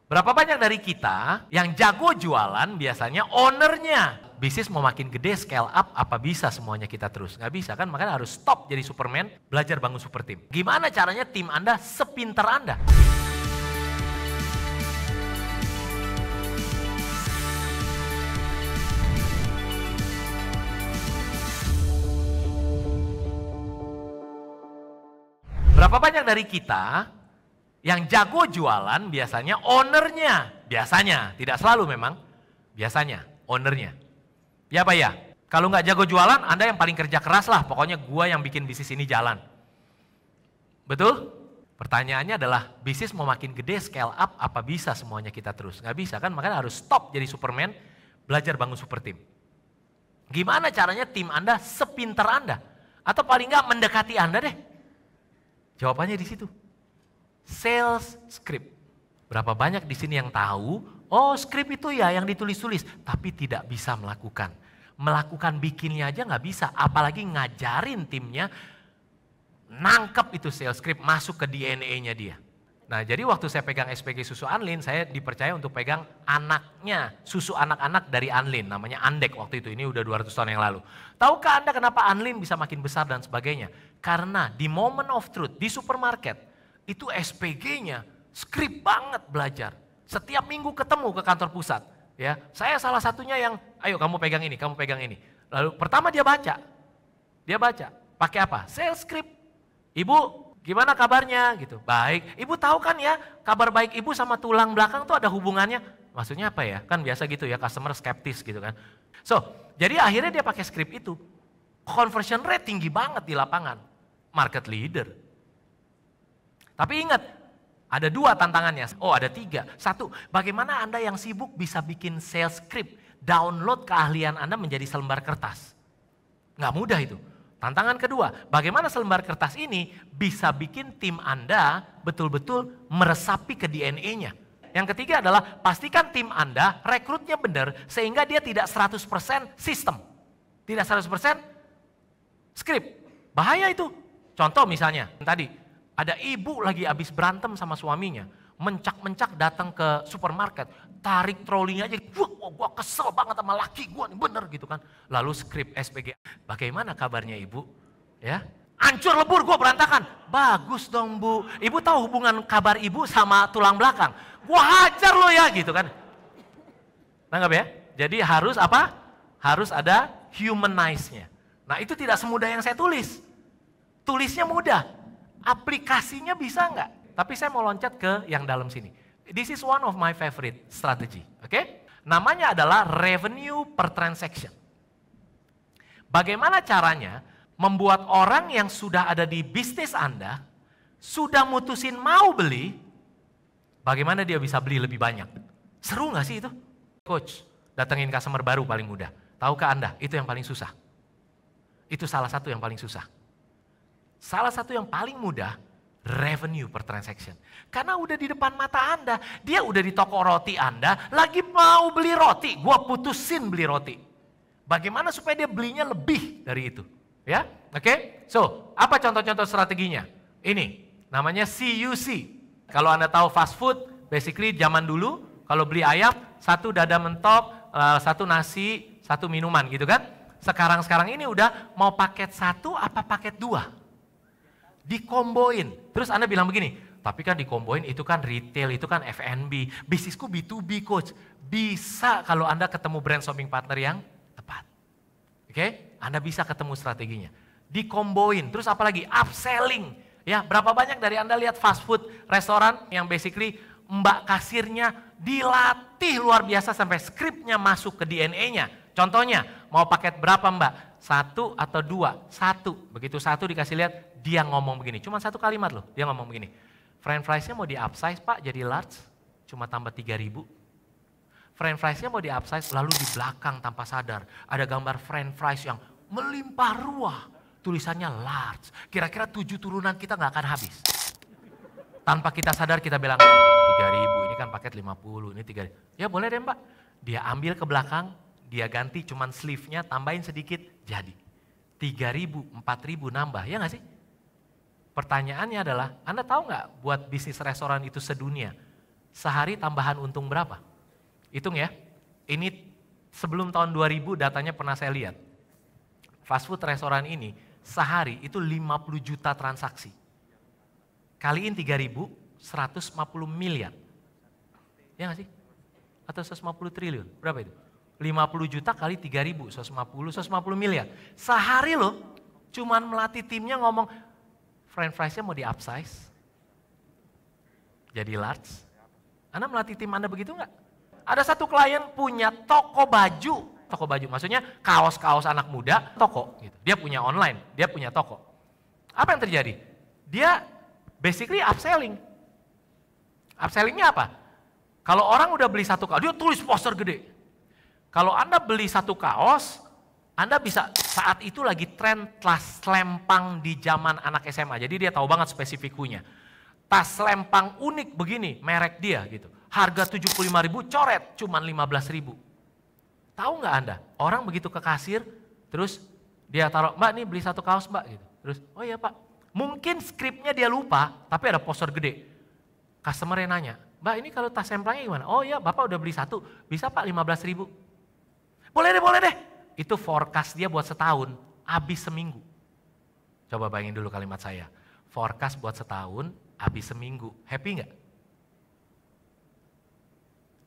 Berapa banyak dari kita yang jago jualan biasanya ownernya. Bisnis mau makin gede, scale up, apa bisa semuanya kita terus? Nggak bisa kan, makanya harus stop jadi Superman, belajar bangun super team. Gimana caranya tim Anda sepintar Anda? Berapa banyak dari kita yang jago jualan biasanya ownernya, biasanya, tidak selalu memang, biasanya ownernya. Ya Pak ya, kalau nggak jago jualan Anda yang paling kerja keras lah, pokoknya gua yang bikin bisnis ini jalan. Betul? Pertanyaannya adalah bisnis mau makin gede, scale up, apa bisa semuanya kita terus? Nggak bisa kan, makanya harus stop jadi Superman, belajar bangun super team. Gimana caranya tim Anda sepintar Anda? Atau paling nggak mendekati Anda deh. Jawabannya di situ. Sales script. Berapa banyak di sini yang tahu, oh script itu ya yang ditulis-tulis, tapi tidak bisa melakukan. Melakukan bikinnya aja nggak bisa, apalagi ngajarin timnya nangkep itu sales script masuk ke DNA-nya dia. Nah jadi waktu saya pegang SPG Susu Anlin, saya dipercaya untuk pegang anaknya, susu anak-anak dari Anlin, namanya Andek waktu itu, ini udah 200 tahun yang lalu. Tahukah Anda kenapa Anlin bisa makin besar dan sebagainya? Karena di moment of truth, di supermarket, itu SPG-nya skrip banget belajar. Setiap minggu ketemu ke kantor pusat. Ya, saya salah satunya yang, ayo kamu pegang ini, kamu pegang ini. Lalu pertama dia baca, pakai apa? Sales script. Ibu, gimana kabarnya? Gitu. Baik. Ibu tahu kan ya, kabar baik ibu sama tulang belakang tuh ada hubungannya. Maksudnya apa ya? Kan biasa gitu ya, customer skeptis gitu kan. So, jadi akhirnya dia pakai script itu. Conversion rate tinggi banget di lapangan. Market leader. Tapi ingat, ada 2 tantangannya. Oh ada 3. 1, bagaimana Anda yang sibuk bisa bikin sales script, download keahlian Anda menjadi selembar kertas. Nggak mudah itu. Tantangan kedua, bagaimana selembar kertas ini bisa bikin tim Anda betul-betul meresapi ke DNA-nya. Yang ketiga adalah pastikan tim Anda rekrutnya benar sehingga dia tidak 100% sistem. Tidak 100% script. Bahaya itu. Contoh misalnya tadi, ada ibu lagi habis berantem sama suaminya, mencak-mencak datang ke supermarket, tarik trolinya aja, gua kesel banget sama laki gua nih, bener gitu kan. Lalu skrip SPG, bagaimana kabarnya ibu? Ya, hancur lebur gua berantakan. Bagus dong bu, ibu tahu hubungan kabar ibu sama tulang belakang? Gua hajar lo ya gitu kan. Nanggap ya? Jadi harus apa? Harus ada humanize-nya. Nah itu tidak semudah yang saya tulis. Tulisnya mudah. Aplikasinya bisa nggak? Tapi saya mau loncat ke yang dalam sini. This is one of my favorite strategy. Oke? Namanya adalah revenue per transaction. Bagaimana caranya membuat orang yang sudah ada di bisnis Anda, sudah mutusin mau beli, bagaimana dia bisa beli lebih banyak? Seru nggak sih itu? Coach, datengin customer baru paling mudah. Tahukah Anda, itu yang paling susah. Itu salah satu yang paling susah. Salah satu yang paling mudah, revenue per transaction. Karena udah di depan mata Anda, dia udah di toko roti Anda, lagi mau beli roti, gua putusin beli roti. Bagaimana supaya dia belinya lebih dari itu? Ya, oke? So, apa contoh-contoh strateginya? Ini, namanya CUC. Kalau Anda tahu fast food, basically zaman dulu, kalau beli ayam, 1 dada mentok, 1 nasi, 1 minuman gitu kan? Sekarang ini udah mau paket 1 apa paket 2? Dikomboin. Terus Anda bilang begini, tapi kan dikomboin itu kan retail, itu kan F&B. Bisnisku B2B coach. Bisa kalau Anda ketemu brainstorming partner yang tepat. Oke? Anda bisa ketemu strateginya. Dikomboin. Terus apalagi? Upselling. Ya, berapa banyak dari Anda lihat fast food restoran yang basically mbak kasirnya dilatih luar biasa sampai skripnya masuk ke DNA-nya. Contohnya, mau paket berapa mbak? 1 atau 2? 1. Begitu 1 dikasih lihat, dia ngomong begini. Cuma 1 kalimat loh, dia ngomong begini. French fries-nya mau di upsize pak jadi large, cuma tambah 3.000. French fries-nya mau di upsize, lalu di belakang tanpa sadar ada gambar French fries yang melimpah ruah. Tulisannya large. Kira-kira 7 turunan kita nggak akan habis. Tanpa kita sadar kita bilang 3.000, ini kan paket 50, ini 3.000. Ya boleh deh mbak. Dia ambil ke belakang, dia ganti cuman sleeve-nya, tambahin sedikit, jadi 3.000, 4.000 nambah, ya nggak sih? Pertanyaannya adalah, Anda tahu nggak buat bisnis restoran itu sedunia, sehari tambahan untung berapa? Hitung ya, ini sebelum tahun 2000 datanya pernah saya lihat. Fast food restoran ini sehari itu 50 juta transaksi. Kaliin 3.000, 150 miliar. Ya nggak sih? Atau 150 triliun, berapa itu? 50 juta kali 3.000, 150 miliar. Sehari loh, cuman melatih timnya ngomong, french fries-nya mau di upsize, jadi large. Anda melatih tim Anda begitu nggak? Ada satu klien punya toko baju maksudnya kaos-kaos anak muda, toko gitu. Dia punya online, dia punya toko. Apa yang terjadi? Dia basically upselling. Upsellingnya apa? Kalau orang udah beli satu kaos, dia tulis poster gede. Kalau Anda beli satu kaos, Anda bisa saat itu lagi tren tas lempang di zaman anak SMA. Jadi dia tahu banget spesifiknya. Tas lempang unik begini, merek dia gitu. Harga 75.000 coret, cuman 15.000. Tahu nggak Anda? Orang begitu ke kasir, terus dia taruh, Mbak nih beli satu kaos Mbak gitu. Terus, oh iya Pak. Mungkin skripnya dia lupa, tapi ada poster gede. Customer-nya nanya, Mbak ini kalau tas lempangnya gimana? Oh iya Bapak udah beli satu, bisa Pak 15.000. Boleh deh. Itu forecast dia buat setahun, habis seminggu. Coba bayangin dulu kalimat saya. Forecast buat setahun, habis seminggu. Happy nggak?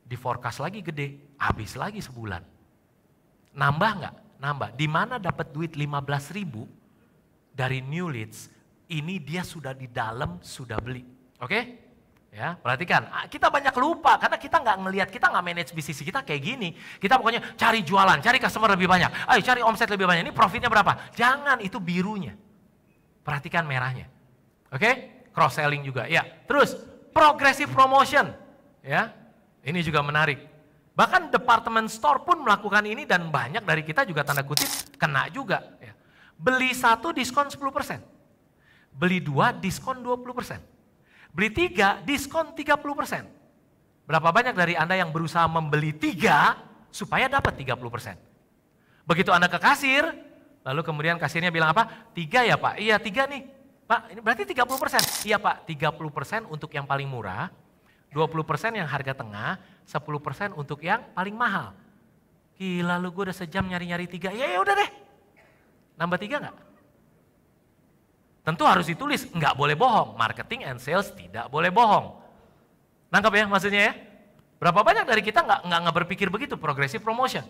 Di forecast lagi gede, habis lagi sebulan. Nambah nggak? Nambah. Di mana dapat duit 15.000 dari new leads, ini dia sudah di dalam, sudah beli. Oke? Ya, perhatikan, kita banyak lupa karena kita nggak ngelihat, kita nggak manage bisnis kita kayak gini. Kita pokoknya cari jualan, cari customer lebih banyak, ayo cari omset lebih banyak. Ini profitnya berapa? Jangan, itu birunya. Perhatikan merahnya. Oke? Cross selling juga. Ya, terus progressive promotion. Ya, ini juga menarik. Bahkan department store pun melakukan ini dan banyak dari kita juga tanda kutip kena juga. Ya. Beli satu diskon 10%, beli dua diskon 20%. Beli 3, diskon 30%. Berapa banyak dari Anda yang berusaha membeli 3 supaya dapat 30%? Begitu Anda ke kasir, lalu kemudian kasirnya bilang apa? 3 ya Pak? Iya 3 nih. Pak, ini berarti 30%. Iya Pak, 30% untuk yang paling murah, 20% yang harga tengah, 10% untuk yang paling mahal. Gila lu, gue udah sejam nyari-nyari 3, ya udah deh. Nambah 3 nggak? Tentu harus ditulis, nggak boleh bohong. Marketing and sales tidak boleh bohong. Nangkap ya maksudnya ya? Berapa banyak dari kita nggak berpikir begitu, progressive promotion.